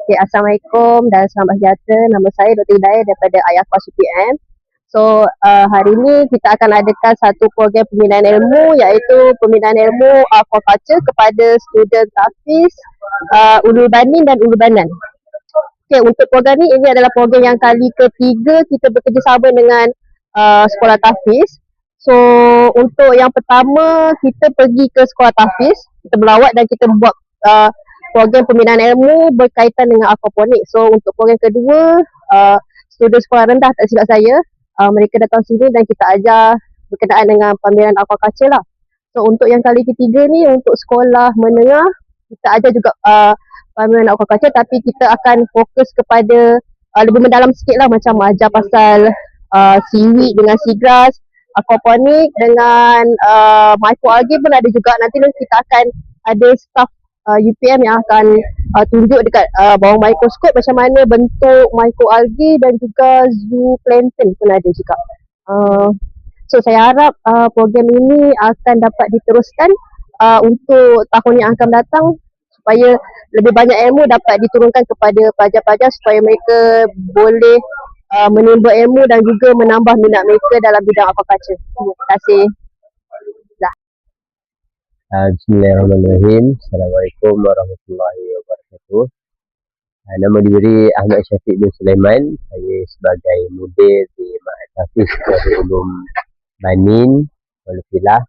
Okay, Assalamualaikum dan selamat sejahtera. Nama saya Dr. Hidayah daripada Ayakwas UPM. So, hari ini kita akan adakan satu program pembinaan ilmu, iaitu pembinaan ilmu aquaculture kepada student Tahfiz, Ulul Banin dan Ulul Banan. Okay, untuk program ini adalah program yang kali ketiga kita bekerjasama dengan sekolah Tahfiz. So, untuk yang pertama kita pergi ke sekolah Tahfiz, kita berlawat dan kita buat program pembinaan ilmu berkaitan dengan aquaponik. So, untuk program kedua, student sekolah rendah tak silap saya, mereka datang sini dan kita ajar berkenaan dengan pembinaan aquaculture lah. So, untuk yang kali ketiga ni, untuk sekolah menengah, kita ajar juga pembinaan aquaculture, tapi kita akan fokus kepada lebih mendalam sikit lah, macam ajar pasal seaweed dengan seagrass, aquaponik dengan microalgae pun ada juga. Nanti kita akan ada staff UPM yang akan tunjuk dekat bawah mikroskop macam mana bentuk microalgae dan juga zooplankton pun ada juga. So saya harap program ini akan dapat diteruskan untuk tahun yang akan datang, supaya lebih banyak ilmu dapat diturunkan kepada pelajar-pelajar supaya mereka boleh menimba ilmu dan juga menambah minat mereka dalam bidang aquaculture. Terima kasih. Bismillahirrahmanirrahim. Assalamualaikum warahmatullahi wabarakatuh. Nama diberi Ahmad Syafiq bin Sulaiman. Saya sebagai mudir di Ma'had Tahfiz Darul Ulum Banin, Kuala Pilah.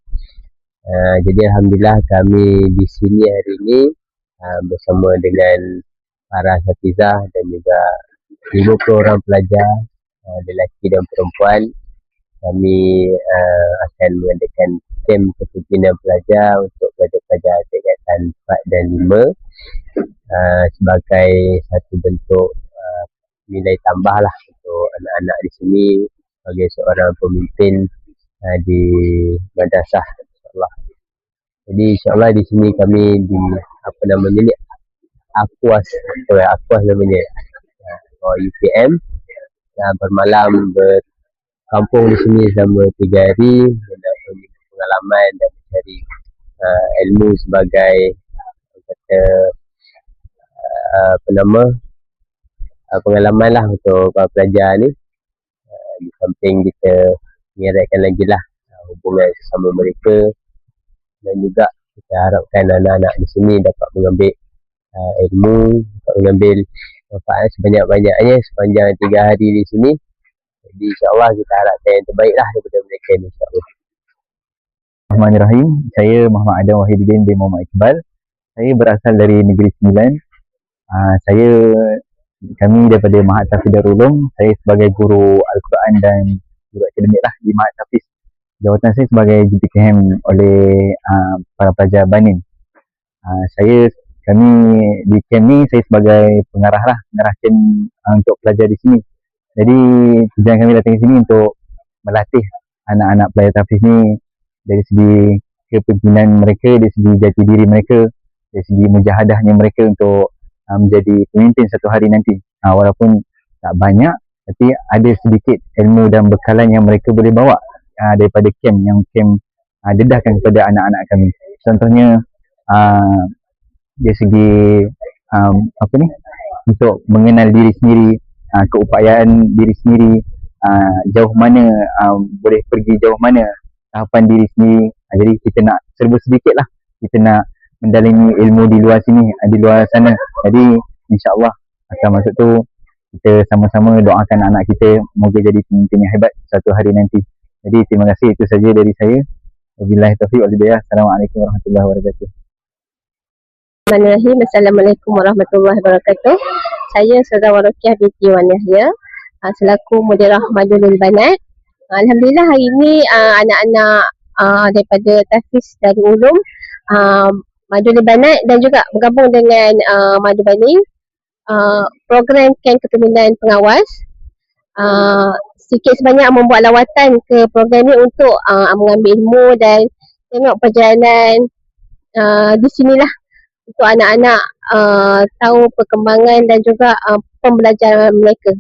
Jadi Alhamdulillah kami di sini hari ini bersama dengan para asatizah dan juga 50 orang pelajar, lelaki dan perempuan. Kami akan mengadakan camp kepimpinan pelajar untuk pelajar-pelajar tingkatan 4 dan 5 sebagai satu bentuk nilai tambah lah untuk anak-anak di sini sebagai seorang pemimpin di madrasah, insyaAllah. Jadi insyaAllah di sini kami di apa namanya ni, Aquas namanya, UPM, bermalam berkampung di sini selama 3 hari, mendapat pengalaman dan mencari ilmu sebagai pengalaman lah untuk para pelajar ni. Di samping kita mengeratkan lagi lah hubungan sesama mereka, dan juga kita harapkan anak-anak di sini dapat mengambil ilmu, dapat mengambil manfaat sebanyak-banyaknya sepanjang 3 hari di sini. Jadi insyaAllah kita harapkan yang terbaik lah daripada mereka ni, insyaAllah. Bismillahirrahmanirrahim. Saya Muhammad Adam Wahiduddin bin Muhammad Iqbal. Saya berasal dari Negeri Sembilan. Kami daripada Ma'had Tahfiz Darul Ulum. Saya sebagai guru Al-Quran dan guru akademik lah di Ma'had Tahfiz. Jawatan saya sebagai GPKM oleh para pelajar Banin. Kami di camp ni, saya sebagai pengarah camp untuk pelajar di sini. Jadi tujuan kami datang ke sini untuk melatih anak-anak pelajar Tahfiz ni dari segi kepimpinan mereka, dari segi jati diri mereka, dari segi mujahadahnya mereka untuk menjadi pemimpin satu hari nanti. Walaupun tak banyak, tapi ada sedikit ilmu dan bekalan yang mereka boleh bawa daripada camp dedahkan kepada anak-anak kami. Contohnya dari segi untuk mengenal diri sendiri, keupayaan diri sendiri, jauh mana boleh pergi, jauh mana tahapan diri sendiri. Jadi kita nak serba sedikit lah, kita nak mendalami ilmu di luar sini, di luar sana. Jadi insyaAllah akan masuk tu, kita sama-sama doakan anak kita moga jadi pemimpin yang hebat satu hari nanti. Jadi terima kasih, itu saja dari saya. Wabillahi taufiq wal hidayah. Assalamualaikum warahmatullahi wabarakatuh. Bismillahirrahmanirrahim. Assalamualaikum warahmatullahi wabarakatuh. Saya Ustazah Warokiah binti Wan Yahya, selaku mudirah Madulul Banat. Alhamdulillah hari ini anak-anak daripada Tahfiz Darul Ulum, Madulul Banat dan juga bergabung dengan Madu Banin, program camp kepimpinan pengawas, sikit sebanyak membuat lawatan ke program ini untuk mengambil ilmu dan tengok perjalanan di sinilah untuk anak-anak tahu perkembangan dan juga pembelajaran mereka.